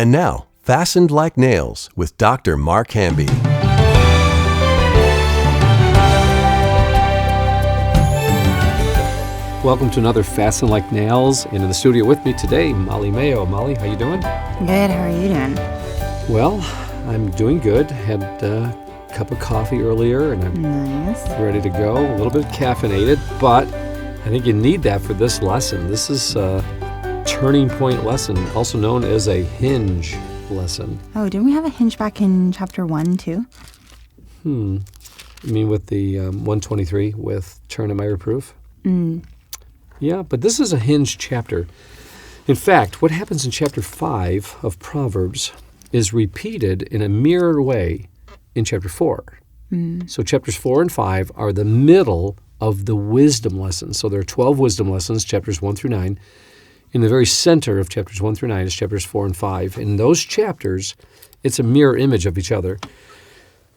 And now, Fastened Like Nails with Dr. Mark Hamby. Welcome to another Fastened Like Nails. And in the studio with me today, Molly Mayo. Molly, how you doing? Good. How are you doing? Well, I'm doing good. Had a cup of coffee earlier, and I'm ready to go. A little bit caffeinated, but I think you need that for this lesson. This is a turning point lesson, also known as a hinge lesson. Oh, didn't we have a hinge back in chapter 1 too? You mean with the 123 with turn in my reproof? Yeah, but this is a hinge chapter. In fact, what happens in chapter 5 of Proverbs is repeated in a mirror way in chapter 4. So chapters 4 and 5 are the middle of the wisdom lessons. So there are 12 wisdom lessons, chapters 1 through 9. In the very center of chapters 1 through 9 is chapters 4 and 5. In those chapters, it's a mirror image of each other.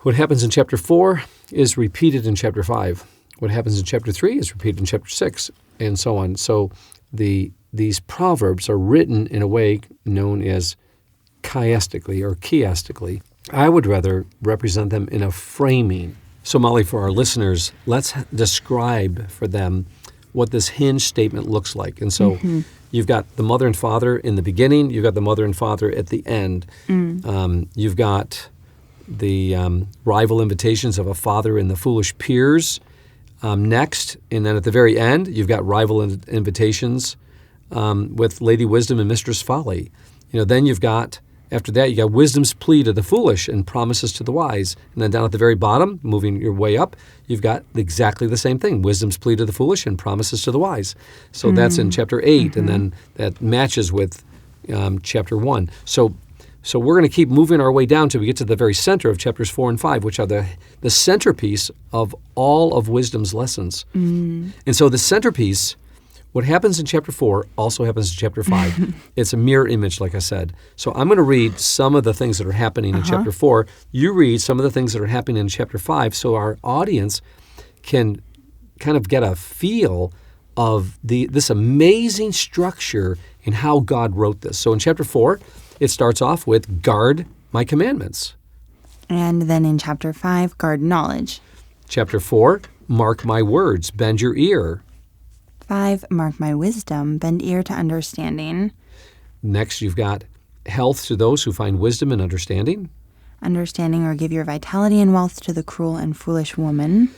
What happens in chapter 4 is repeated in chapter 5. What happens in chapter 3 is repeated in chapter 6, and so on. So these proverbs are written in a way known as chiastically or chiastically. I would rather represent them in a framing. So Molly, for our listeners, let's describe for them what this hinge statement looks like. And so you've got the mother and father in the beginning. You've got the mother and father at the end. You've got the rival invitations of a father and the foolish peers next. And then at the very end, you've got rival invitations with Lady Wisdom and Mistress Folly. Then you've got, after that, you got wisdom's plea to the foolish and promises to the wise. And then down at the very bottom, moving your way up, you've got exactly the same thing. Wisdom's plea to the foolish and promises to the wise. So that's in chapter 8, and then that matches with chapter 1. So we're going to keep moving our way down till we get to the very center of chapters 4 and 5, which are the centerpiece of all of wisdom's lessons. And so the centerpiece, what happens in chapter 4 also happens in chapter 5. It's a mirror image, like I said. So I'm going to read some of the things that are happening in chapter 4. You read some of the things that are happening in chapter 5 so our audience can kind of get a feel of this amazing structure in how God wrote this. So in chapter 4, it starts off with, guard my commandments. And then in chapter 5, guard knowledge. Chapter 4, mark my words, bend your ear. 5, mark my wisdom, bend ear to understanding. Next, you've got health to those who find wisdom and understanding. Understanding or give your vitality and wealth to the cruel and foolish woman.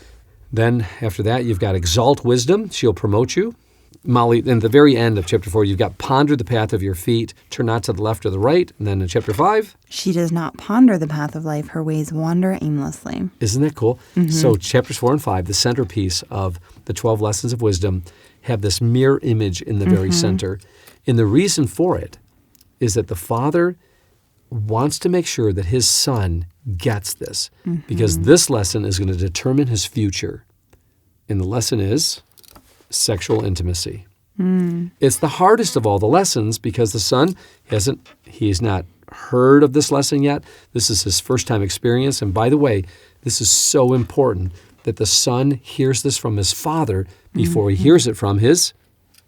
Then after that, you've got exalt wisdom, she'll promote you. Molly, in the very end of chapter 4, you've got ponder the path of your feet, turn not to the left or the right. And then in chapter 5, she does not ponder the path of life, her ways wander aimlessly. Isn't that cool? So chapters 4 and 5, the centerpiece of the 12 lessons of wisdom, have this mirror image in the very center. And the reason for it is that the father wants to make sure that his son gets this, because this lesson is going to determine his future. And the lesson is sexual intimacy. It's the hardest of all the lessons because the son he's not heard of this lesson yet. This is his first time experience. And by the way, this is so important that the son hears this from his father before he hears it from his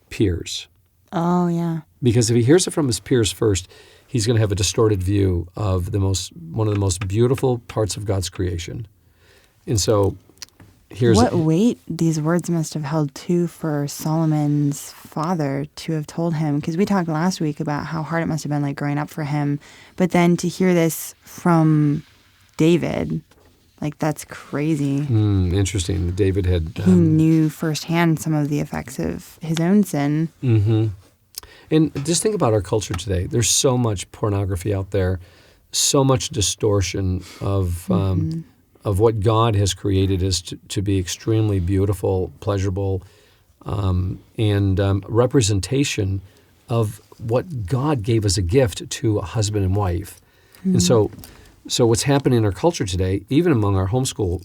peers. Oh, yeah. Because if he hears it from his peers first, he's going to have a distorted view of one of the most beautiful parts of God's creation. And so what weight these words must have held, too, for Solomon's father to have told him. Because we talked last week about how hard it must have been, like, growing up for him. But then to hear this from David, like, that's crazy. Interesting. David had... he knew firsthand some of the effects of his own sin. And just think about our culture today. There's so much pornography out there, so much distortion of what God has created as to be extremely beautiful, pleasurable, and representation of what God gave as a gift to a husband and wife. And so what's happening in our culture today, even among our homeschool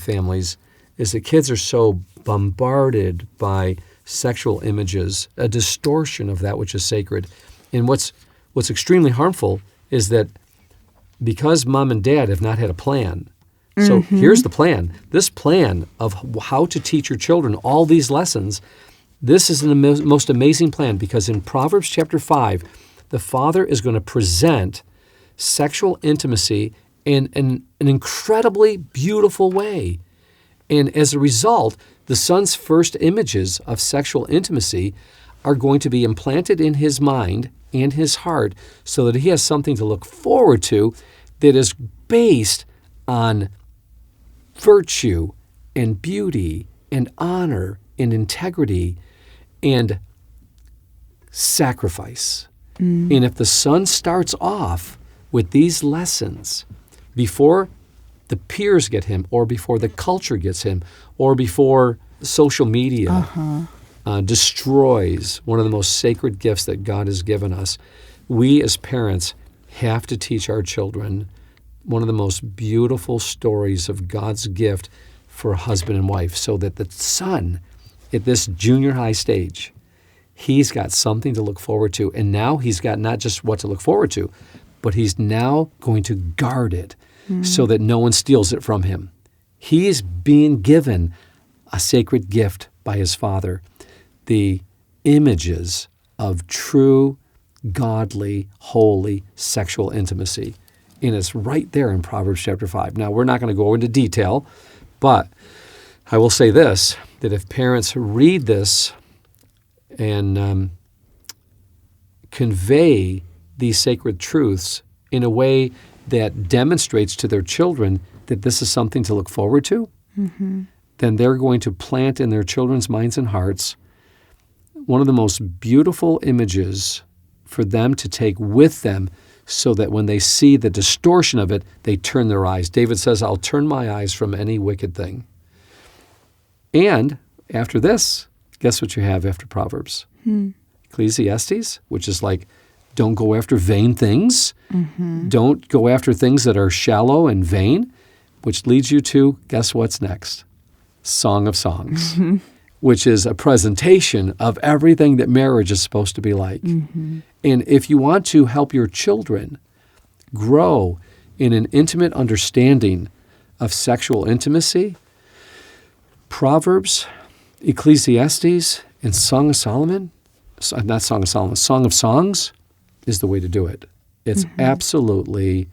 families, is that kids are so bombarded by sexual images, a distortion of that which is sacred. And what's extremely harmful is that because mom and dad have not had a plan, so here's the plan. This plan of how to teach your children all these lessons, this is the most amazing plan because in Proverbs chapter 5, the father is going to present sexual intimacy in an incredibly beautiful way. And as a result, the son's first images of sexual intimacy are going to be implanted in his mind and his heart so that he has something to look forward to that is based on virtue and beauty and honor and integrity and sacrifice. And if the son starts off with these lessons before the peers get him, or before the culture gets him, or before social media destroys one of the most sacred gifts that God has given us, we as parents have to teach our children one of the most beautiful stories of God's gift for a husband and wife, so that the son at this junior high stage, he's got something to look forward to. And now he's got not just what to look forward to, but he's now going to guard it so that no one steals it from him. He is being given a sacred gift by his father, the images of true, godly, holy sexual intimacy. And it's right there in Proverbs chapter 5. Now, we're not going to go into detail, but I will say this, that if parents read this and convey these sacred truths in a way that demonstrates to their children that this is something to look forward to, then they're going to plant in their children's minds and hearts one of the most beautiful images for them to take with them, so that when they see the distortion of it, they turn their eyes. David says, I'll turn my eyes from any wicked thing. And after this, guess what you have after Proverbs? Ecclesiastes, which is like, don't go after vain things. Don't go after things that are shallow and vain, which leads you to, guess what's next? Song of Songs, which is a presentation of everything that marriage is supposed to be like. And if you want to help your children grow in an intimate understanding of sexual intimacy, Proverbs, Ecclesiastes, and Song of Solomon, not Song of Solomon, Song of Songs is the way to do it. It's absolutely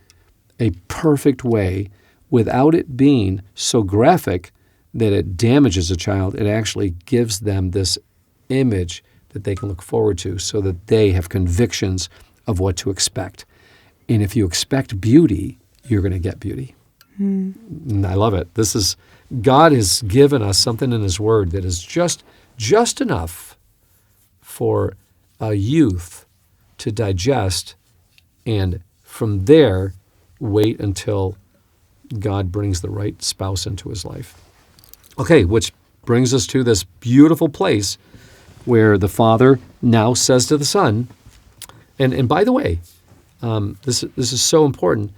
a perfect way, without it being so graphic that it damages a child. It actually gives them this image that they can look forward to, so that they have convictions of what to expect. And if you expect beauty, you're going to get beauty. And I love it. God has given us something in his word that is just enough for a youth to digest, and from there, wait until God brings the right spouse into his life. Okay, which brings us to this beautiful place where the father now says to the son, and by the way, this is so important.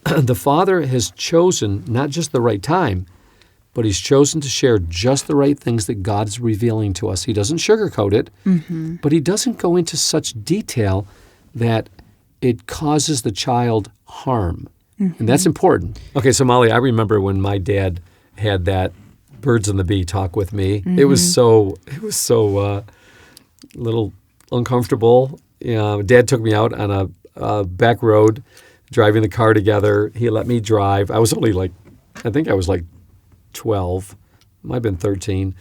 The father has chosen not just the right time, but he's chosen to share just the right things that God is revealing to us. He doesn't sugarcoat it, but he doesn't go into such detail that it causes the child harm. And that's important. Okay, so Molly, I remember when my dad had that birds and the bee talk with me. It was so little uncomfortable. Dad took me out on a back road, driving the car together. He let me drive. I was only I think I was 12, might have been 13.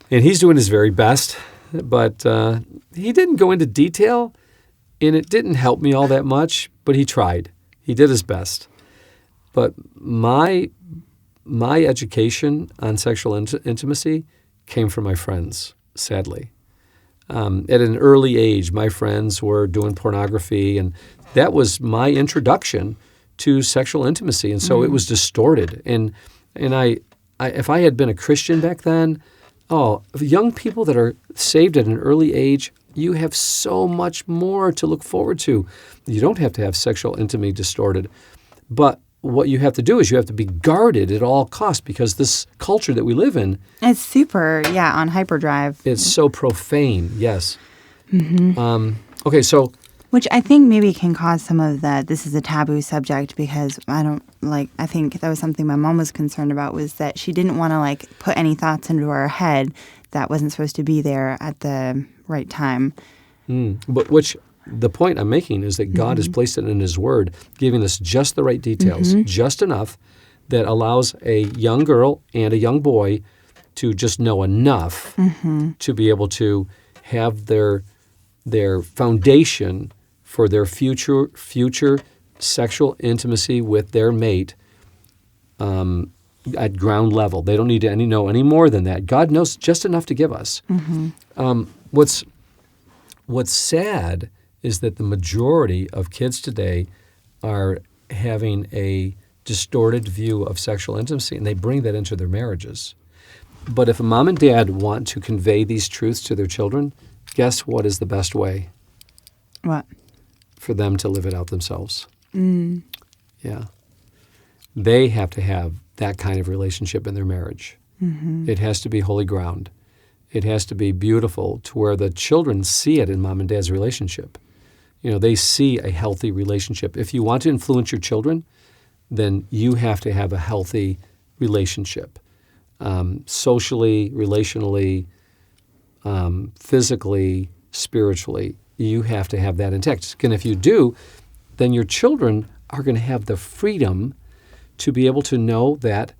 And he's doing his very best, but he didn't go into detail, and it didn't help me all that much, but he tried. He did his best. But my education on sexual intimacy came from my friends, sadly. At an early age, my friends were doing pornography, and that was my introduction to sexual intimacy, and so it was distorted. And I if I had been a Christian back then, young people that are saved at an early age, you have so much more to look forward to. You don't have to have sexual intimacy distorted, but what you have to do is you have to be guarded at all costs, because this culture that we live in, it's super, on hyperdrive. It's so profane, yes. Okay, so... Which I think maybe can cause some of that. This is a taboo subject, because I think that was something my mom was concerned about, was that she didn't want to put any thoughts into our head that wasn't supposed to be there at the right time. But which the point I'm making is that God has placed it in His Word, giving us just the right details, just enough that allows a young girl and a young boy to just know enough to be able to have their foundation for their future sexual intimacy with their mate at ground level. They don't need to know any more than that. God knows just enough to give us. What's sad is that the majority of kids today are having a distorted view of sexual intimacy, and they bring that into their marriages. But if a mom and dad want to convey these truths to their children, guess what is the best way? What? For them to live it out themselves. Yeah. They have to have that kind of relationship in their marriage. It has to be holy ground. It has to be beautiful to where the children see it in mom and dad's relationship. They see a healthy relationship. If you want to influence your children, then you have to have a healthy relationship. Socially, relationally, physically, spiritually, you have to have that intact. And if you do, then your children are going to have the freedom to be able to know that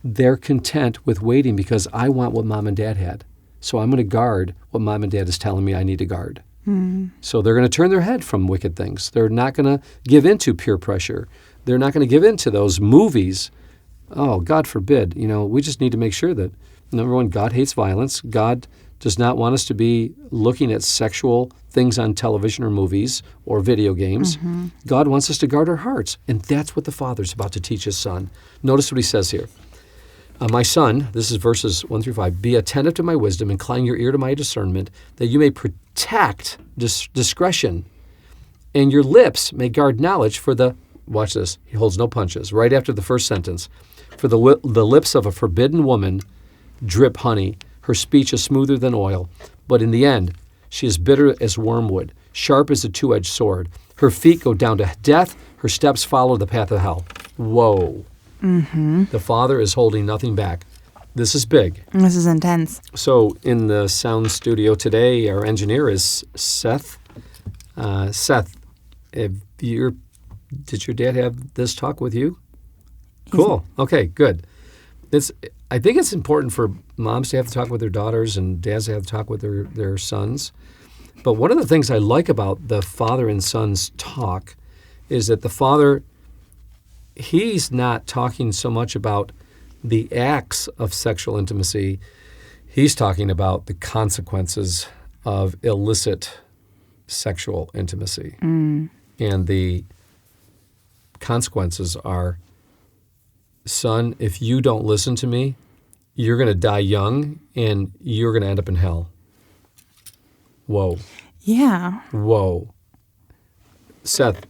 they're content with waiting because I want what mom and dad had. So I'm going to guard what mom and dad is telling me I need to guard. So they're going to turn their head from wicked things. They're not going to give in to peer pressure. They're not going to give in to those movies. Oh, God forbid. We just need to make sure that, number one, God hates violence. God does not want us to be looking at sexual things on television or movies or video games. God wants us to guard our hearts. And that's what the Father's about to teach His Son. Notice what He says here. My son, this is verses 1 through 5, be attentive to my wisdom, incline your ear to my discernment, that you may protect discretion, and your lips may guard knowledge for the, watch this, he holds no punches, right after the first sentence, for the lips of a forbidden woman drip honey, her speech is smoother than oil, but in the end she is bitter as wormwood, sharp as a two-edged sword. Her feet go down to death, her steps follow the path of hell. Whoa. The Father is holding nothing back. This is big. This is intense. So in the sound studio today, our engineer is Seth. Seth, did your dad have this talk with you? Cool. Okay, good. I think it's important for moms to have to talk with their daughters and dads to have to talk with their sons. But one of the things I like about the father and son's talk is that the father, he's not talking so much about the acts of sexual intimacy. He's talking about the consequences of illicit sexual intimacy. And the consequences are, son, if you don't listen to me, you're going to die young and you're going to end up in hell. Whoa. Yeah. Whoa. Seth,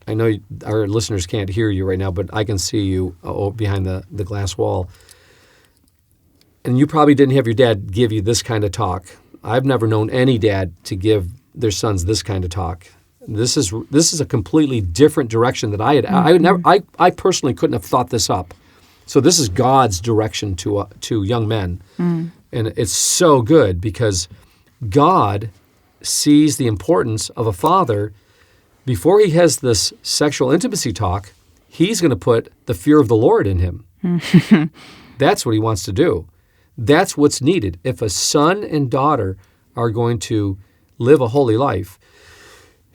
I know our listeners can't hear you right now, but I can see you behind the glass wall. And you probably didn't have your dad give you this kind of talk. I've never known any dad to give their sons this kind of talk. This is a completely different direction that I had. I personally couldn't have thought this up. So this is God's direction to young men, and it's so good because God sees the importance of a father. Before he has this sexual intimacy talk, he's going to put the fear of the Lord in him. That's what he wants to do. That's what's needed. If a son and daughter are going to live a holy life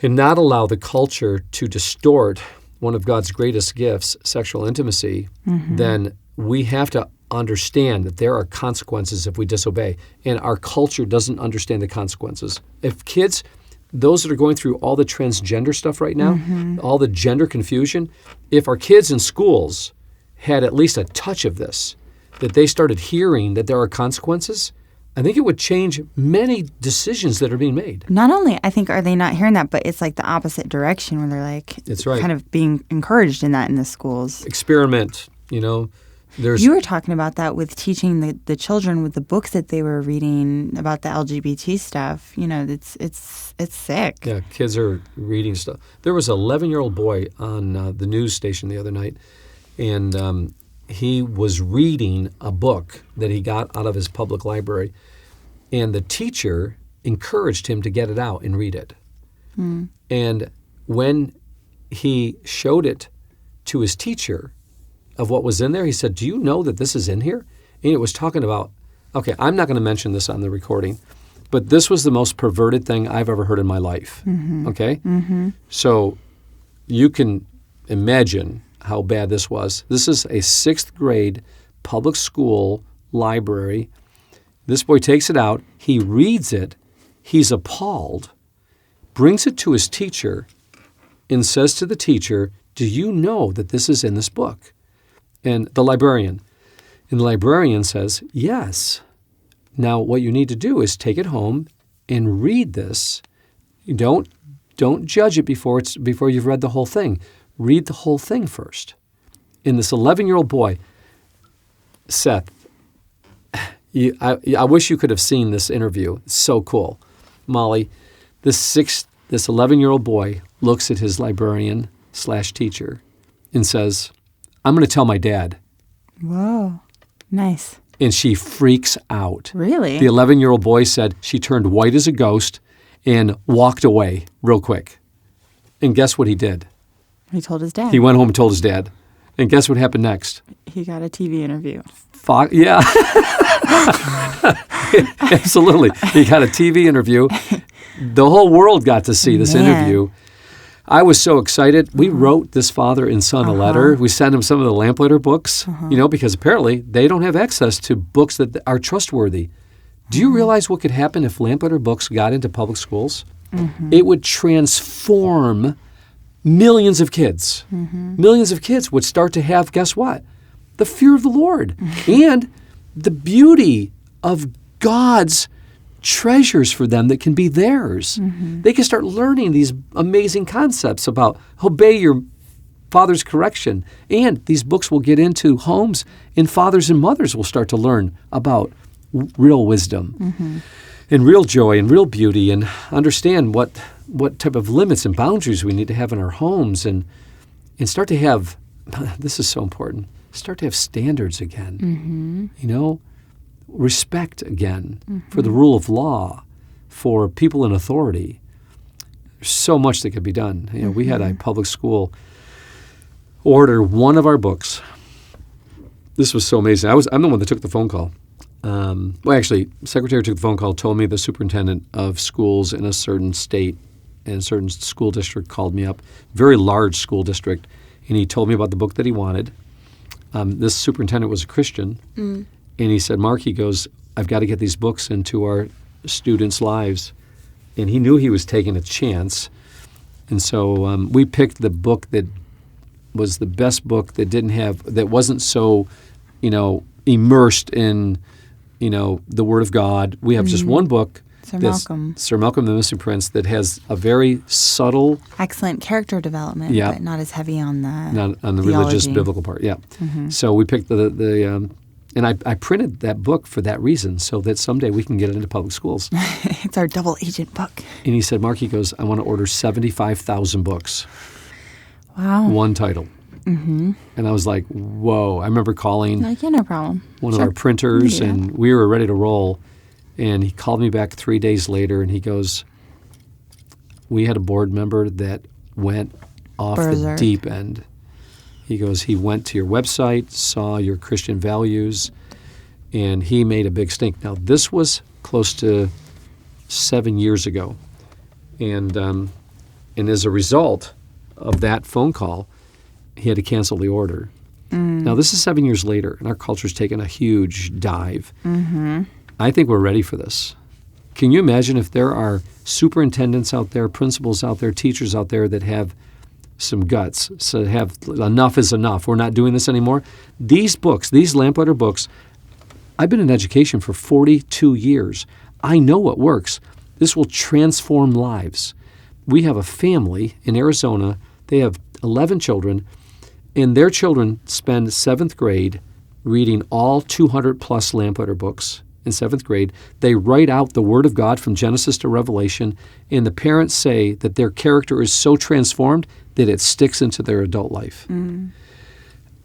and not allow the culture to distort one of God's greatest gifts, sexual intimacy, then we have to understand that there are consequences if we disobey. And our culture doesn't understand the consequences. If kids, those that are going through all the transgender stuff right now, all the gender confusion, if our kids in schools had at least a touch of this, that they started hearing that there are consequences, I think it would change many decisions that are being made. Not only, I think, are they not hearing that, but it's like the opposite direction where they're like That's right. kind of being encouraged in that in the schools. Experiment, You were talking about that with teaching the children with the books that they were reading about the LGBT stuff. It's sick. Yeah, kids are reading stuff. There was an 11-year-old boy on the news station the other night, and he was reading a book that he got out of his public library, and the teacher encouraged him to get it out and read it. And when he showed it to his teacher of what was in there, he said, "Do you know that this is in here?" And it was talking about, okay, I'm not going to mention this on the recording, but this was the most perverted thing I've ever heard in my life. Okay? So you can imagine how bad this was. This is a 6th grade public school library. This boy takes it out. He reads it. He's appalled, brings it to his teacher, and says to the teacher, "Do you know that this is in this book?" And the librarian says, "Yes. Now what you need to do is take it home and read this. You don't judge it before you've read the whole thing. Read the whole thing first." And this 11-year-old boy, Seth, I wish you could have seen this interview. It's so cool. Molly, this 11-year-old boy looks at his librarian/teacher and says, "I'm going to tell my dad." Whoa. Nice. And she freaks out. Really? The 11-year-old boy said she turned white as a ghost and walked away real quick. And guess what he did? He told his dad. He went home and told his dad. And guess what happened next? He got a TV interview. Yeah. Absolutely. He got a TV interview. The whole world got to see this interview. I was so excited. We wrote this father and son a letter. We sent him some of the Lamplighter books, because apparently they don't have access to books that are trustworthy. Do you realize what could happen if Lamplighter books got into public schools? It would transform millions of kids. Millions of kids would start to have, guess what? The fear of the Lord and the beauty of God's treasures for them that can be theirs. They can start learning these amazing concepts about obey your father's correction. And these books will get into homes, and fathers and mothers will start to learn about real wisdom and real joy and real beauty, and understand what type of limits and boundaries we need to have in our homes, and start to have, this is so important, start to have standards again. Respect again for the rule of law, for people in authority. There's so much that could be done. We had a public school order one of our books. This was so amazing. I'm the one that took the phone call. Actually, secretary took the phone call, told me the superintendent of schools in a certain state and a certain school district called me up, very large school district, and he told me about the book that he wanted. This superintendent was a Christian. And he said, "Mark," he goes, "I've got to get these books into our students' lives." And he knew he was taking a chance. And so we picked the book that was the best book that wasn't so, immersed in, the Word of God. We have just one book. Sir Malcolm the Missing Prince, that has a very subtle, excellent character development, but not as heavy on the religious biblical part. Yeah. So we picked and I printed that book for that reason, so that someday we can get it into public schools. It's our double agent book. And he said, "Mark," he goes, "I want to order 75,000 books." Wow. One title. And I was like, whoa. I remember calling no problem. One of our printers, and we were ready to roll. And he called me back 3 days later, and he goes, "We had a board member that went off the deep end." He goes, "He went to your website, saw your Christian values, and he made a big stink." Now, this was close to 7 years ago. And as a result of that phone call, he had to cancel the order. Now, this is 7 years later, and our culture's taken a huge dive. I think we're ready for this. Can you imagine if there are superintendents out there, principals out there, teachers out there that have some guts, so have enough is enough, we're not doing this anymore? These books, these Lamplighter books, I've been in education for 42 years. I know what works. This will transform lives. We have a family in Arizona. They have 11 children, and their children spend 7th grade reading all 200-plus Lamplighter books in 7th grade. They write out the Word of God from Genesis to Revelation, and the parents say that their character is so transformed that it sticks into their adult life.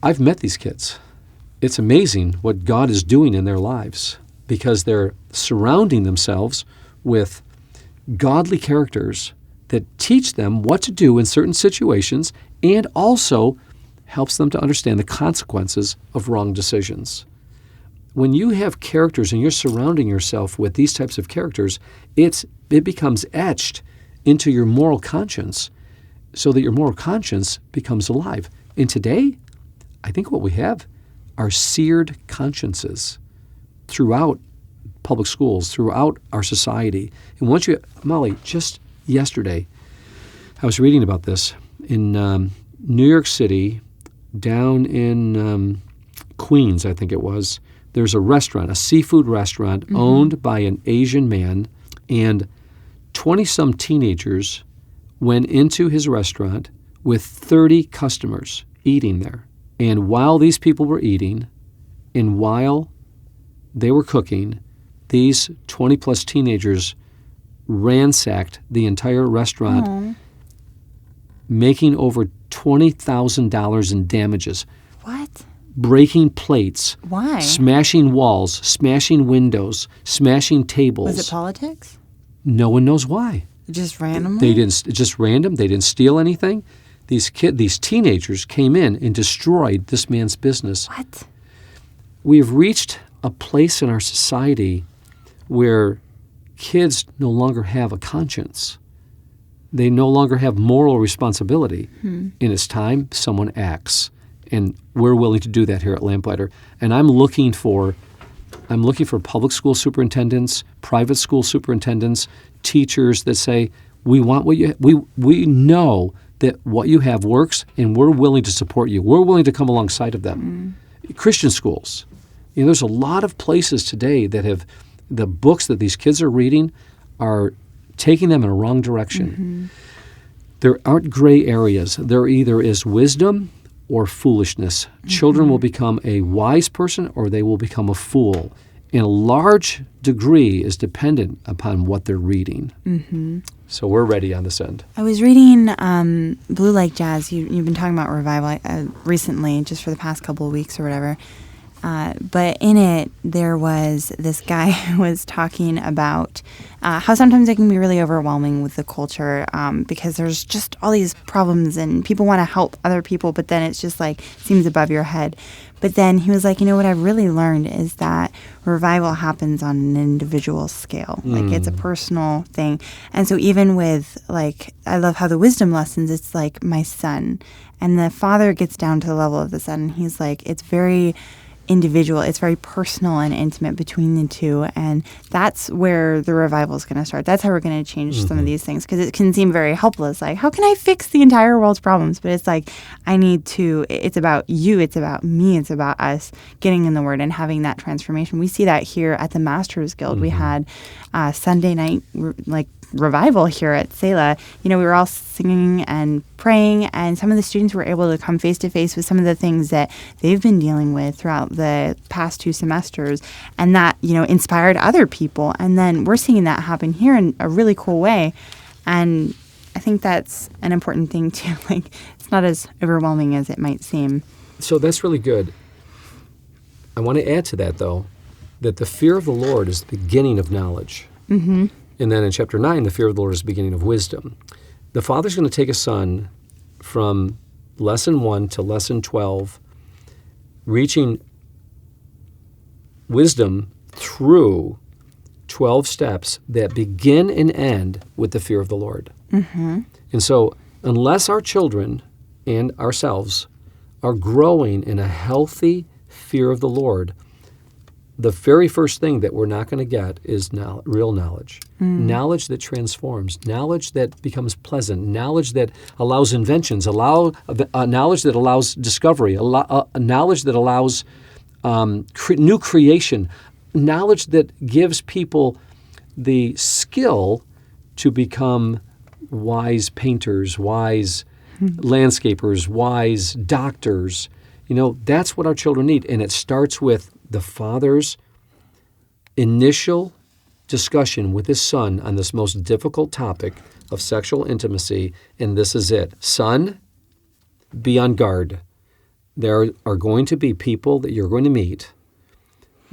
I've met these kids. It's amazing what God is doing in their lives because they're surrounding themselves with godly characters that teach them what to do in certain situations and also helps them to understand the consequences of wrong decisions. When you have characters and you're surrounding yourself with these types of characters, it becomes etched into your moral conscience so that your moral conscience becomes alive. And today, I think what we have are seared consciences throughout public schools, throughout our society. And once you, Molly, just yesterday, I was reading about this in New York City, down in Queens, I think it was. There's a restaurant, a seafood restaurant owned by an Asian man, and 20-some teenagers went into his restaurant with 30 customers eating there. And while these people were eating, and while they were cooking, these 20-plus teenagers ransacked the entire restaurant, making over $20,000 in damages. What? Breaking plates. Why? Smashing walls, smashing windows, smashing tables. Was it politics? No one knows why. Just randomly? They didn't. Just random. They didn't steal anything. These teenagers came in and destroyed this man's business. What? We have reached a place in our society where kids no longer have a conscience. They no longer have moral responsibility. And it's time someone acts. And we're willing to do that here at Lamplighter. And I'm looking for public school superintendents, private school superintendents, teachers that say, we want what you we know that what you have works, and we're willing to support you. We're willing to come alongside of them. Christian schools. There's a lot of places today that have the books that these kids are reading are taking them in a wrong direction. There aren't gray areas. There either is wisdom or foolishness. Children will become a wise person or they will become a fool. And a large degree is dependent upon what they're reading. So we're ready on this end. I was reading Blue Like Jazz. You've been talking about revival recently, just for the past couple of weeks or whatever. But in it, there was this guy who was talking about how sometimes it can be really overwhelming with the culture because there's just all these problems and people want to help other people, but then it's just like seems above your head. But then he was like, what I've really learned is that revival happens on an individual scale. Like it's a personal thing. And so even with I love how the wisdom lessons, it's like my son. And the father gets down to the level of the son. And he's like, it's very individual. It's very personal and intimate between the two. And that's where the revival is going to start. That's how we're going to change some of these things, because it can seem very helpless. Like, how can I fix the entire world's problems? But it's like, it's about you. It's about me. It's about us getting in the Word and having that transformation. We see that here at the Masters Guild. We had Sunday night, revival here at Selah. We were all singing and praying, and some of the students were able to come face to face with some of the things that they've been dealing with throughout the past 2 semesters, and that inspired other people. And then we're seeing that happen here in a really cool way, and I think that's an important thing too. It's not as overwhelming as it might seem. So that's really good. I want to add to that, though, that the fear of the Lord is the beginning of knowledge. And then in chapter 9, the fear of the Lord is the beginning of wisdom. The Father's going to take a son from lesson 1 to lesson 12, reaching wisdom through 12 steps that begin and end with the fear of the Lord. And so unless our children and ourselves are growing in a healthy fear of the Lord, the very first thing that we're not going to get is real knowledge. Knowledge that transforms, knowledge that becomes pleasant, knowledge that allows inventions, knowledge that allows discovery, knowledge that allows new creation, knowledge that gives people the skill to become wise painters, wise landscapers, wise doctors. That's what our children need. And it starts with the father's initial discussion with his son on this most difficult topic of sexual intimacy, and this is it. Son, be on guard. There are going to be people that you're going to meet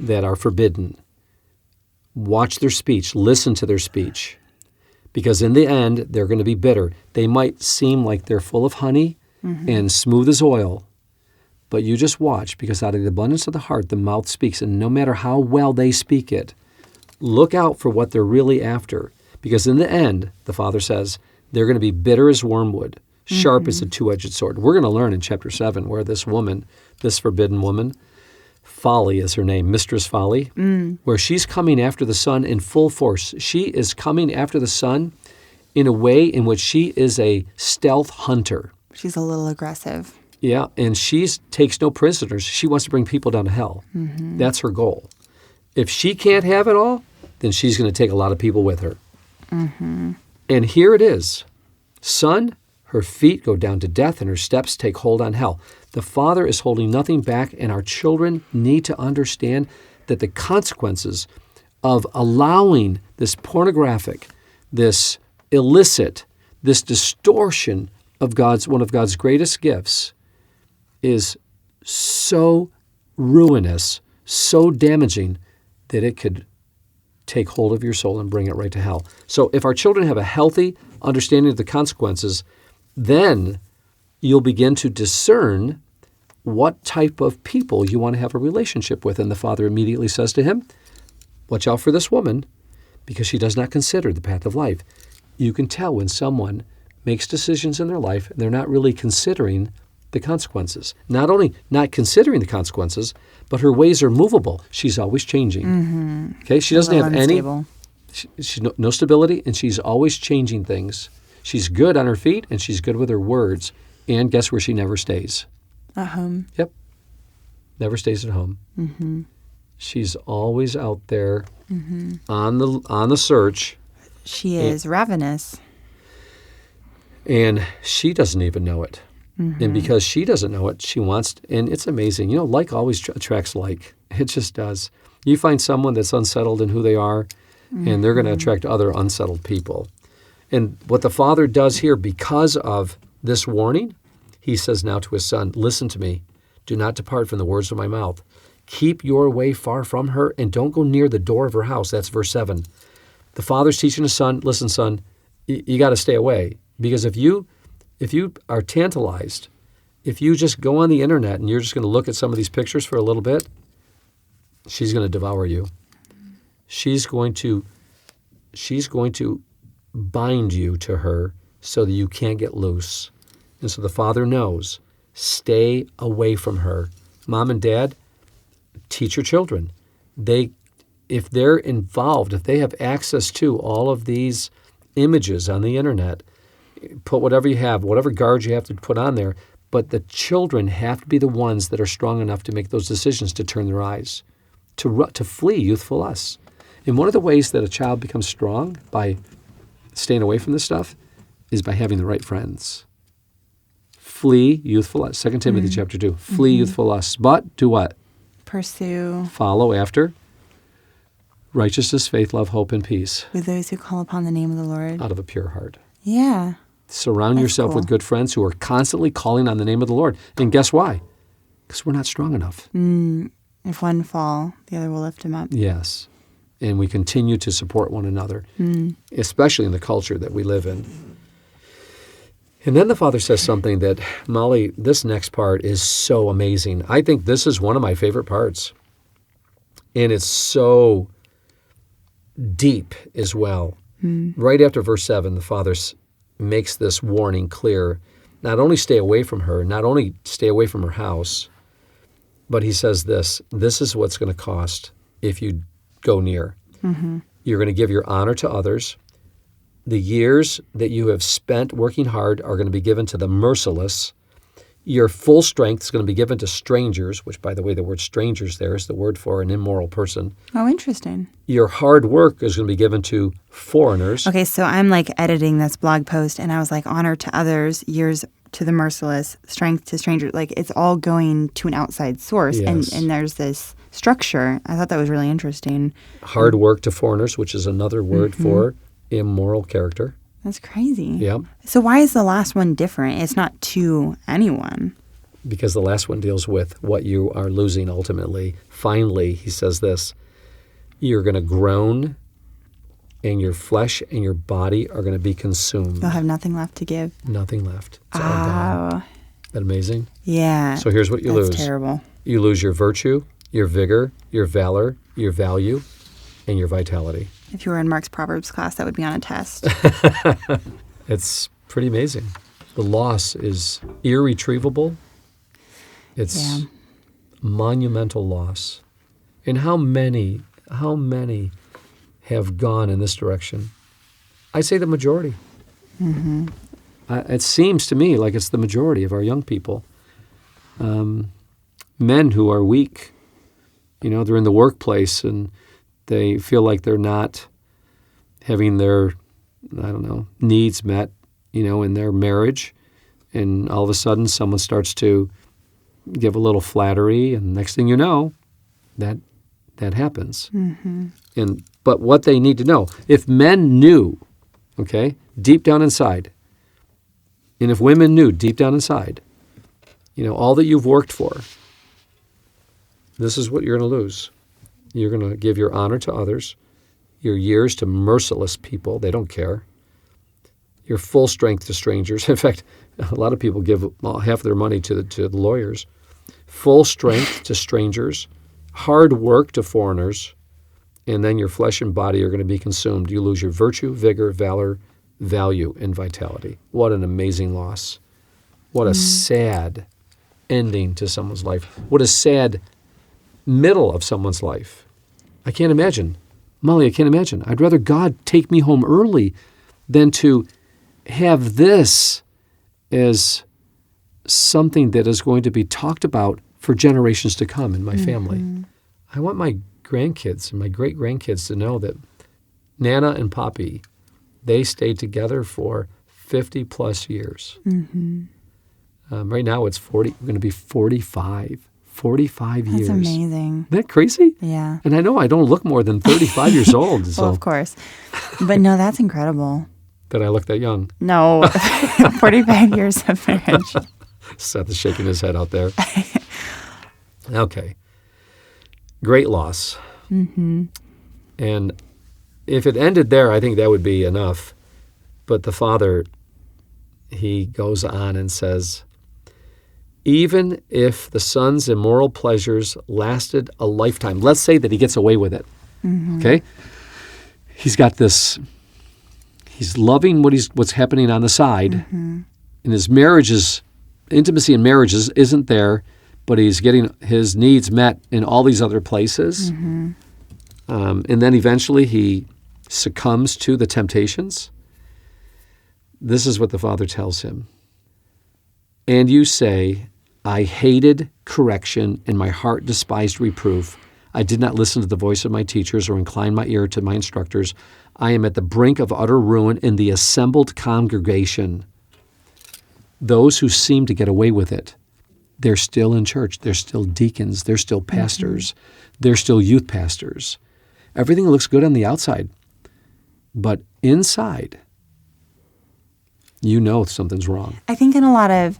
that are forbidden. Watch their speech. Listen to their speech. because in the end, they're going to be bitter. They might seem like they're full of honey and smooth as oil, but you just watch, because out of the abundance of the heart, the mouth speaks, and no matter how well they speak it, look out for what they're really after, because in the end, the Father says, they're going to be bitter as wormwood, sharp as a two-edged sword. We're going to learn in chapter 7 where this woman, this forbidden woman, Folly is her name, Mistress Folly, where she's coming after the son in full force. She is coming after the son in a way in which she is a stealth hunter. She's a little aggressive. Yeah, and she takes no prisoners. She wants to bring people down to hell. That's her goal. If she can't have it all, then she's going to take a lot of people with her. And here it is. Son, her feet go down to death, and her steps take hold on hell. The Father is holding nothing back, and our children need to understand that the consequences of allowing this pornographic, this illicit, this distortion of one of God's greatest gifts is so ruinous, so damaging, that it could take hold of your soul and bring it right to hell. So if our children have a healthy understanding of the consequences, then you'll begin to discern what type of people you want to have a relationship with. And the Father immediately says to him, watch out for this woman, because she does not consider the path of life. You can tell when someone makes decisions in their life and they're not really considering the consequences. Not only not considering the consequences, but her ways are movable. She's always changing. Okay, she doesn't have unstable. she's no stability, and she's always changing things. She's good on her feet, and she's good with her words. And guess where she never stays? At home. Yep. Never stays at home. She's always out there on the search. She is ravenous. And she doesn't even know it. And because she doesn't know it, she wants, and it's amazing. You know, like always attracts like. It just does. You find someone that's unsettled in who they are, and they're going to attract other unsettled people. And what the Father does here, because of this warning, he says now to his son, listen to me. Do not depart from the words of my mouth. Keep your way far from her, and don't go near the door of her house. That's verse 7. The Father's teaching his son, listen, son, you got to stay away. Because if you are tantalized, if you just go on the internet and you're just going to look at some of these pictures for a little bit, she's going to devour you. She's going to bind you to her so that you can't get loose. And so the Father knows, stay away from her. Mom and Dad, teach your children. If they're involved, if they have access to all of these images on the internet, put whatever you have, whatever guards you have to put on there, but the children have to be the ones that are strong enough to make those decisions, to turn their eyes, to flee youthful lusts. And one of the ways that a child becomes strong by staying away from this stuff is by having the right friends. Flee youthful lusts. 2 Timothy chapter 2. Flee youthful lusts. But do what? Pursue. Follow after righteousness, faith, love, hope, and peace. With those who call upon the name of the Lord. Out of a pure heart. Yeah. Surround yourself with good friends who are constantly calling on the name of the Lord. And guess why? Because we're not strong enough. If one fall, the other will lift him up. Yes. And we continue to support one another, especially in the culture that we live in. And then the Father says something that, Molly, this next part is so amazing. I think this is one of my favorite parts. And it's so deep as well. Right after verse 7, the Father makes this warning clear. Not only stay away from her, not only stay away from her house, but he says this is what's going to cost if you go near. You're going to give your honor to others. The years that you have spent working hard are going to be given to the merciless. Your full strength is going to be given to strangers, which, by the way, the word strangers there is the word for an immoral person. Oh, interesting. Your hard work is going to be given to foreigners. Okay, so I'm like editing this blog post, and I was like, honor to others, years to the merciless, strength to strangers. Like, it's all going to an outside source, Yes. and there's this structure. I thought that was really interesting. Hard work to foreigners, which is another word for immoral character. That's crazy. Yep. So why is the last one different? It's not to anyone. Because the last one deals with what you are losing ultimately. Finally, he says this, you're going to groan and your flesh and your body are going to be consumed. You'll have nothing left to give. Nothing left. It's all gone. Isn't that amazing? Yeah. So here's what you lose. That's terrible. You lose your virtue, your vigor, your valor, your value, and your vitality. If you were in Mark's Proverbs class, that would be on a test. It's pretty amazing. The loss is irretrievable. It's monumental loss. And how many have gone in this direction? I say the majority. Mm-hmm. It seems to me like it's the majority of our young people. Men who are weak, they're in the workplace and they feel like they're not having their, needs met, in their marriage. And all of a sudden someone starts to give a little flattery, and next thing you know, that happens. Mm-hmm. But what they need to know, if men knew, deep down inside, and if women knew deep down inside, all that you've worked for, this is what you're going to lose. You're going to give your honor to others, your years to merciless people. They don't care. Your full strength to strangers. In fact, a lot of people give half their money to the lawyers. Full strength to strangers, hard work to foreigners, and then your flesh and body are going to be consumed. You lose your virtue, vigor, valor, value, and vitality. What an amazing loss. What a sad ending to someone's life. What a sad middle of someone's life. I can't imagine. Molly, I can't imagine. I'd rather God take me home early than to have this as something that is going to be talked about for generations to come in my family. I want my grandkids and my great-grandkids to know that Nana and Poppy, they stayed together for 50-plus years. Right now it's 40. We're going to be 45. 45 years. That's amazing. Isn't that crazy? Yeah. And I know I don't look more than 35 years old. So. Well, of course. But no, that's incredible. That I look that young. No, 45 years of marriage. Seth is shaking his head out there. Okay. Great loss. Mm-hmm. And if it ended there, I think that would be enough. But the father, he goes on and says, even if the son's immoral pleasures lasted a lifetime, let's say that he gets away with it, okay? He's got this, he's loving what's happening on the side, and his intimacy in marriages isn't there, but he's getting his needs met in all these other places. And then eventually he succumbs to the temptations. This is what the father tells him. And you say, I hated correction, and my heart despised reproof. I did not listen to the voice of my teachers or incline my ear to my instructors. I am at the brink of utter ruin in the assembled congregation. Those who seem to get away with it, they're still in church. They're still deacons. They're still pastors. They're still youth pastors. Everything looks good on the outside. But inside, something's wrong. I think in a lot of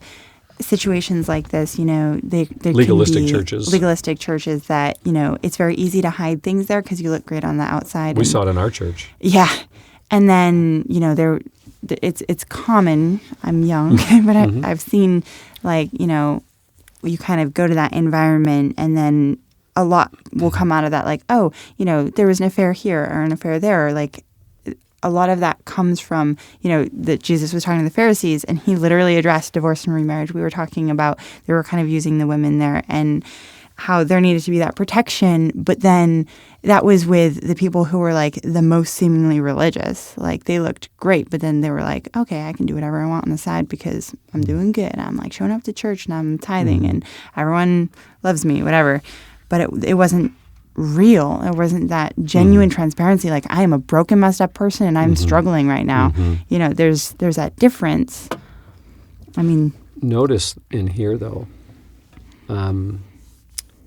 situations like this, there legalistic can be churches. Legalistic churches that, it's very easy to hide things there because you look great on the outside. We saw it in our church. Yeah. And then, it's common. I'm young, but I've seen you kind of go to that environment and then a lot will come out of that there was an affair here or an affair there. A lot of that comes from, that Jesus was talking to the Pharisees and he literally addressed divorce and remarriage. We were talking about, they were kind of using the women there and how there needed to be that protection. But then that was with the people who were the most seemingly religious. They looked great, but then they were like, okay, I can do whatever I want on the side because I'm doing good. I'm showing up to church and I'm tithing and everyone loves me, whatever. But it wasn't real. It wasn't that genuine transparency. I am a broken, messed up person and I'm struggling right now. There's that difference. Notice in here though,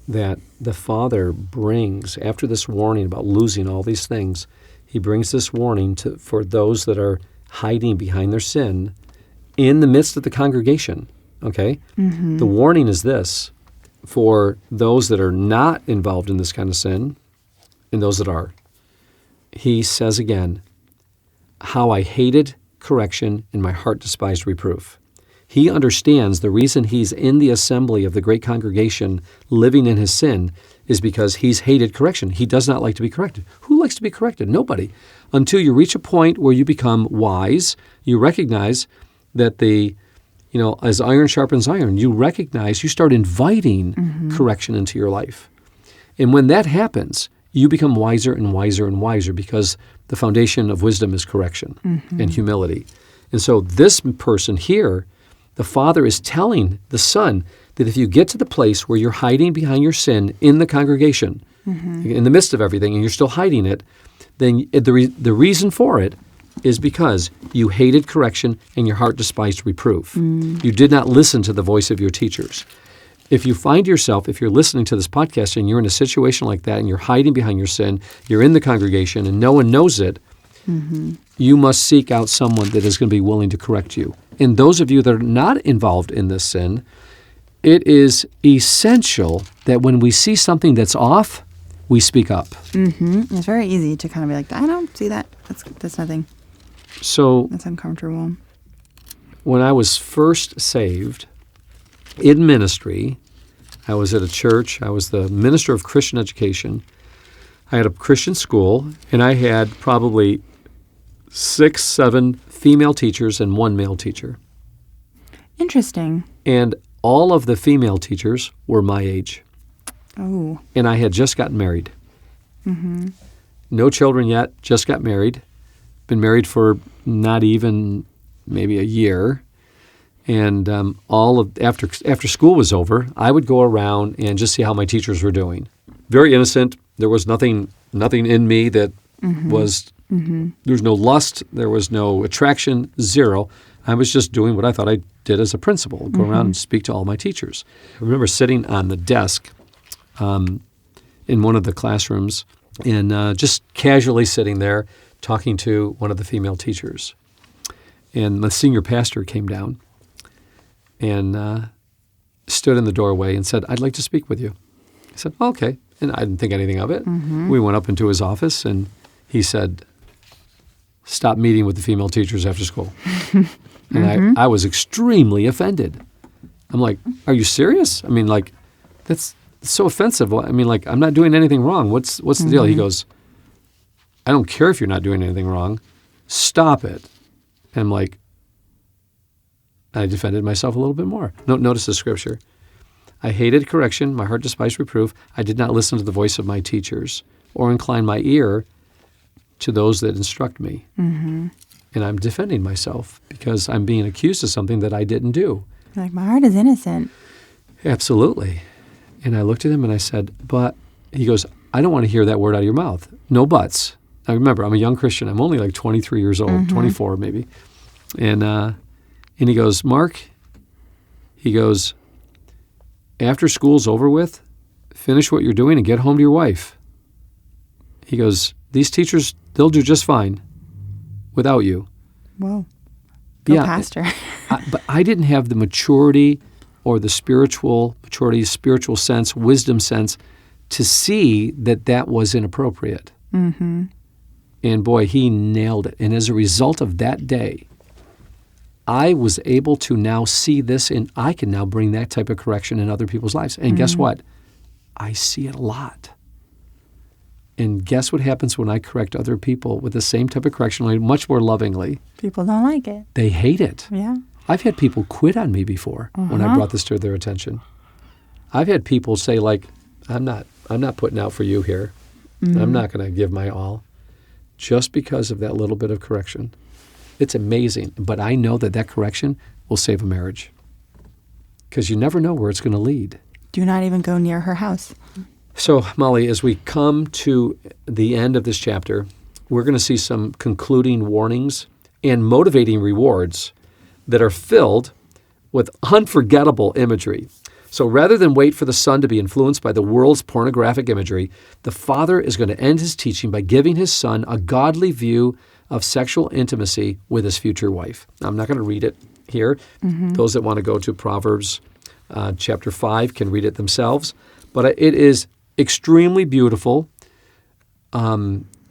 that the father brings, after this warning about losing all these things, he brings this warning for those that are hiding behind their sin in the midst of the congregation. Okay? The warning is this. For those that are not involved in this kind of sin and those that are, he says again, how I hated correction and my heart despised reproof. He understands the reason he's in the assembly of the great congregation living in his sin is because he's hated correction. He does not like to be corrected. Who likes to be corrected? Nobody. Until you reach a point where you become wise, you recognize that as iron sharpens iron, you start inviting correction into your life. And when that happens, you become wiser and wiser and wiser because the foundation of wisdom is correction and humility. And so this person here, the father is telling the son that if you get to the place where you're hiding behind your sin in the congregation, in the midst of everything, and you're still hiding it, then the reason for it is because you hated correction and your heart despised reproof. You did not listen to the voice of your teachers. If you find yourself, if you're listening to this podcast and you're in a situation like that and you're hiding behind your sin, you're in the congregation and no one knows it, you must seek out someone that is going to be willing to correct you. And those of you that are not involved in this sin, it is essential that when we see something that's off, we speak up. It's very easy to kind of be like, I don't see that. That's nothing. So that's uncomfortable. When I was first saved in ministry, I was at a church. I was the minister of Christian education. I had a Christian school, and I had probably 6, 7 female teachers and 1 male teacher. Interesting. And all of the female teachers were my age. Oh. And I had just gotten married. No children yet, just got married. Been for not even maybe a year. And after school was over, I would go around and just see how my teachers were doing. Very innocent. There was nothing in me that was, there was no lust, there was no attraction, zero. I was just doing what I thought I did as a principal, go around and speak to all my teachers. I remember sitting on the desk in one of the classrooms and just casually sitting there talking to one of the female teachers. And the senior pastor came down and stood in the doorway and said, "I'd like to speak with you." I said, "Okay." And I didn't think anything of it. We went up into his office and he said, "Stop meeting with the female teachers after school." And I was extremely offended. I'm like, "Are you serious? I mean, like, that's so offensive. I mean, like, I'm not doing anything wrong. What's the deal?" He goes, "I don't care if you're not doing anything wrong. Stop it." And I'm like, I defended myself a little bit more. Notice the scripture. I hated correction. My heart despised reproof. I did not listen to the voice of my teachers or incline my ear to those that instruct me. And I'm defending myself because I'm being accused of something that I didn't do. Like, my heart is innocent. Absolutely. And I looked at him and I said, but he goes, "I don't want to hear that word out of your mouth. No buts." Now remember, I'm a young Christian. I'm only like 23 years old, 24 maybe. And he goes, "Mark," he goes, "after school's over with, finish what you're doing and get home to your wife." He goes, "These teachers, they'll do just fine without you." Whoa. Go pastor. But I didn't have the maturity or the spiritual maturity, spiritual sense, wisdom sense to see that was inappropriate. And boy, he nailed it. And as a result of that day, I was able to now see this, and I can now bring that type of correction in other people's lives. And guess what? I see it a lot. And guess what happens when I correct other people with the same type of correction, only much more lovingly? People don't like it. They hate it. Yeah. I've had people quit on me before when I brought this to their attention. I've had people say, like, I'm not putting out for you here. I'm not going to give my all. Just because of that little bit of correction. It's amazing. But I know that correction will save a marriage. Because you never know where it's going to lead. Do not even go near her house. So, Molly, as we come to the end of this chapter, we're going to see some concluding warnings and motivating rewards that are filled with unforgettable imagery. So rather than wait for the son to be influenced by the world's pornographic imagery, the father is going to end his teaching by giving his son a godly view of sexual intimacy with his future wife. Now, I'm not going to read it here. Those that want to go to Proverbs chapter 5 can read it themselves. But it is extremely beautiful,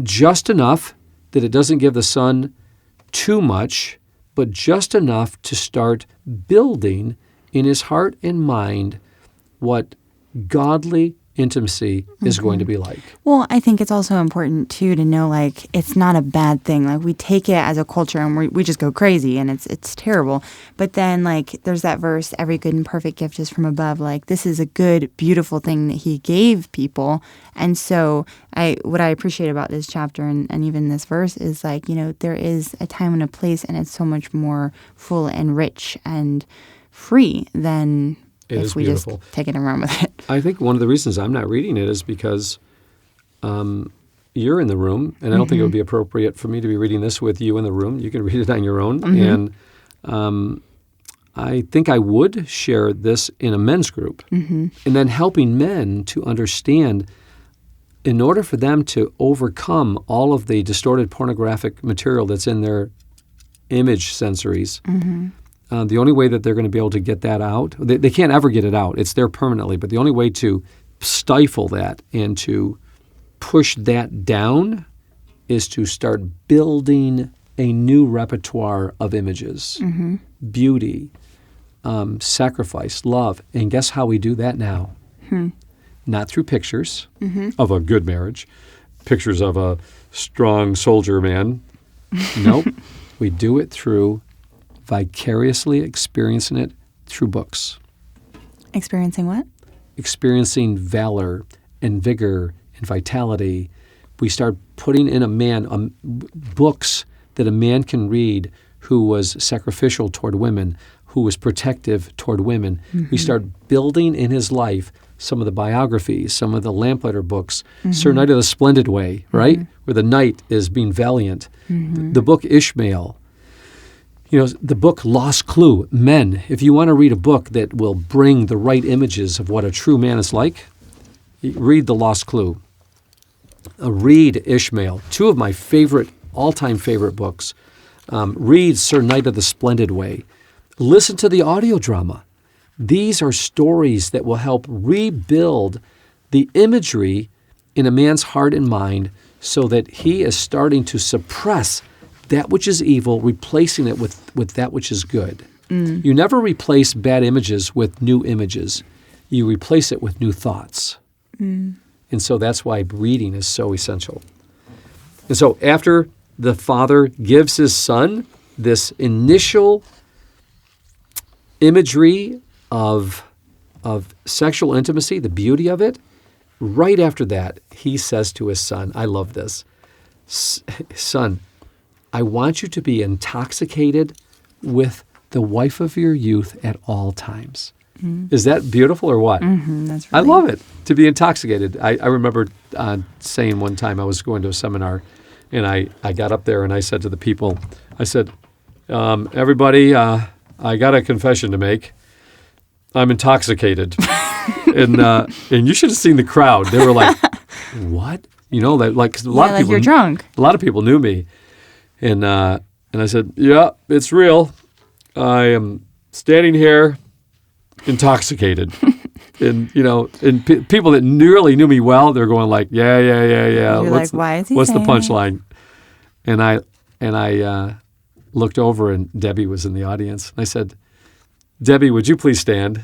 just enough that it doesn't give the son too much, but just enough to start building in his heart and mind what godly intimacy is going to be like. Well, I think it's also important, too, to know, like, it's not a bad thing. Like, we take it as a culture and we just go crazy and it's terrible. But then, like, there's that verse, every good and perfect gift is from above. Like, this is a good, beautiful thing that he gave people. And so what I appreciate about this chapter and even this verse is, like, you know, there is a time and a place, and it's so much more full and rich and free than if we just take it and run with it. I think one of the reasons I'm not reading it is because you're in the room, and I don't think it would be appropriate for me to be reading this with you in the room. You can read it on your own. And I think I would share this in a men's group, and then helping men to understand, in order for them to overcome all of the distorted pornographic material that's in their image sensories, the only way that they're going to be able to get that out, they can't ever get it out. It's there permanently. But the only way to stifle that and to push that down is to start building a new repertoire of images, beauty, sacrifice, love. And guess how we do that now? Not through pictures of a good marriage, pictures of a strong soldier man. Nope. We do it through vicariously experiencing it through books. Experiencing what? Experiencing valor and vigor and vitality. We start putting in a man books that a man can read who was sacrificial toward women, who was protective toward women. We start building in his life some of the biographies, some of the Lamplighter books, Sir Knight of the Splendid Way, right? Where the knight is being valiant. The book Ishmael. You know, the book Lost Clue. Men, if you want to read a book that will bring the right images of what a true man is like, read The Lost Clue. Read Ishmael. Two of my all-time favorite books. Read Sir Knight of the Splendid Way. Listen to the audio drama. These are stories that will help rebuild the imagery in a man's heart and mind so that he is starting to suppress that which is evil, replacing it with that which is good. You never replace bad images with new images. You replace it with new thoughts. And so that's why reading is so essential. And so after the father gives his son this initial imagery of sexual intimacy, the beauty of it, right after that, he says to his son, I love this, son, I want you to be intoxicated with the wife of your youth at all times. Is that beautiful or what? That's really... I love it, to be intoxicated. I remember saying one time I was going to a seminar, and I got up there and I said to the people, I said, everybody, I got a confession to make. I'm intoxicated. and you should have seen the crowd. They were like, what? You know, that like a lot of people. You're drunk. A lot of people knew me. And I said, yeah, it's real. I am standing here intoxicated. And, you know, and people that really knew me well, they're going like, yeah. You're like, why is he what's the saying punchline? And I looked over, and Debbie was in the audience. And I said, Debbie, would you please stand?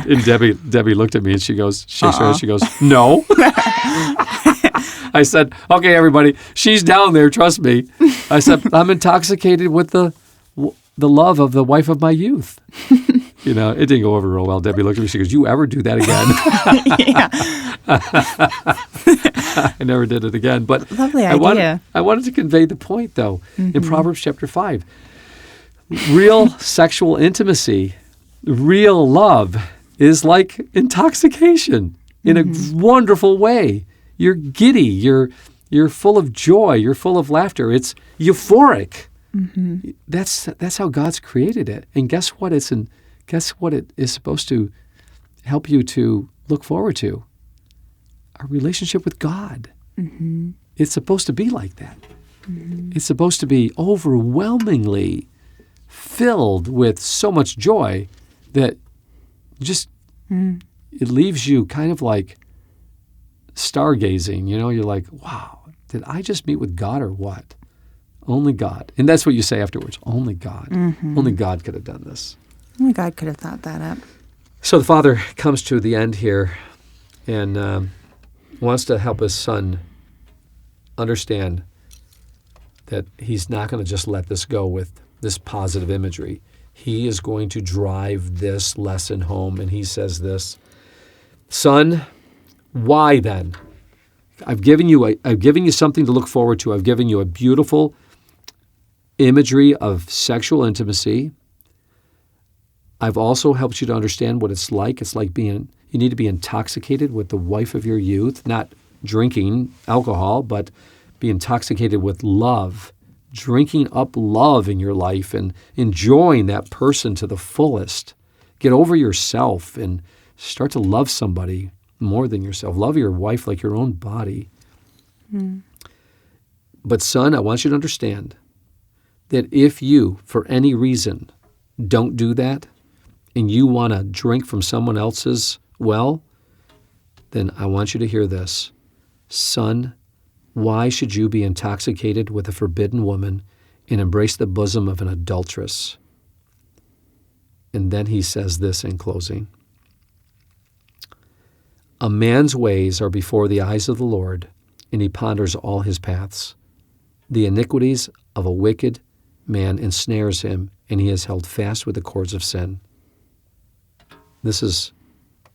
And Debbie looked at me and she goes, shakes her head, she goes, no. I said, okay, everybody, she's down there, trust me. I said, I'm intoxicated with the love of the wife of my youth. You know, it didn't go over real well. Debbie looked at me, she goes, you ever do that again? I never did it again. But lovely idea. I wanted to convey the point, though, in Proverbs chapter 5. Real sexual intimacy, real love is like intoxication in a wonderful way. You're giddy. You're full of joy. You're full of laughter. It's euphoric. That's how God's created it. And guess what? Guess what it is supposed to help you to look forward to? A relationship with God. It's supposed to be like that. It's supposed to be overwhelmingly filled with so much joy that just it leaves you kind of like stargazing. You know, you're like, wow, did I just meet with God or what? Only God. And that's what you say afterwards. Only God. Only God could have done this. Only God could have thought that up. So the father comes to the end here and wants to help his son understand that he's not going to just let this go with this positive imagery. He is going to drive this lesson home, and he says this, "Son, why then? I've given you something to look forward to. I've given you a beautiful imagery of sexual intimacy. I've also helped you to understand what it's like. It's like you need to be intoxicated with the wife of your youth, not drinking alcohol, but be intoxicated with love, drinking up love in your life and enjoying that person to the fullest. Get over yourself and start to love somebody more than yourself. Love your wife like your own body. But son, I want you to understand that if you, for any reason, don't do that and you want to drink from someone else's well, then I want you to hear this. Son, why should you be intoxicated with a forbidden woman and embrace the bosom of an adulteress?" And then he says this in closing. "A man's ways are before the eyes of the Lord, and he ponders all his paths. The iniquities of a wicked man ensnares him, and he is held fast with the cords of sin." This is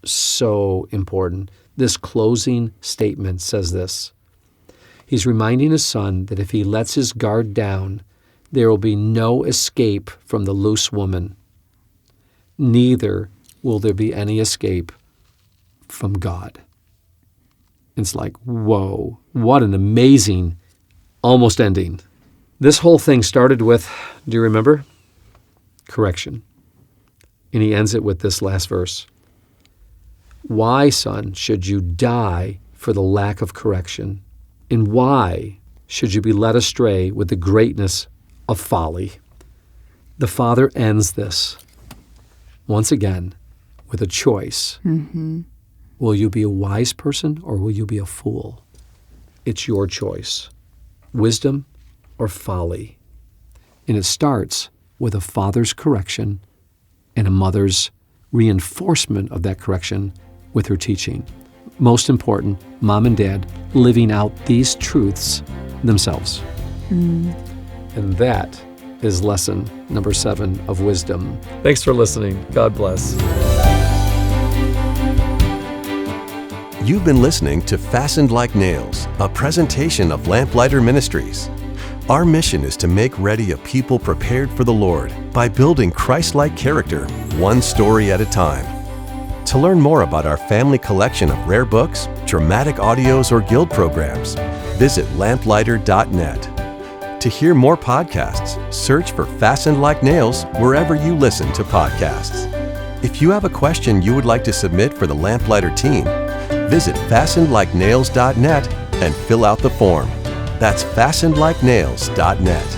so important. This closing statement says this. He's reminding his son that if he lets his guard down, there will be no escape from the loose woman. Neither will there be any escape from God. It's like, whoa, what an amazing almost ending. This whole thing started with, do you remember? Correction. And he ends it with this last verse. "Why, son, should you die for the lack of correction? And why should you be led astray with the greatness of folly?" The father ends this, once again, with a choice. Will you be a wise person or will you be a fool? It's your choice. Wisdom or folly. And it starts with a father's correction and a mother's reinforcement of that correction with her teaching. Most important, mom and dad living out these truths themselves. And that is lesson number 7 of wisdom. Thanks for listening. God bless. You've been listening to Fastened Like Nails, a presentation of Lamplighter Ministries. Our mission is to make ready a people prepared for the Lord by building Christlike character, one story at a time. To learn more about our family collection of rare books, dramatic audios, or guild programs, visit lamplighter.net. To hear more podcasts, search for Fastened Like Nails wherever you listen to podcasts. If you have a question you would like to submit for the Lamplighter team, visit fastenedlikenails.net and fill out the form. That's fastenedlikenails.net.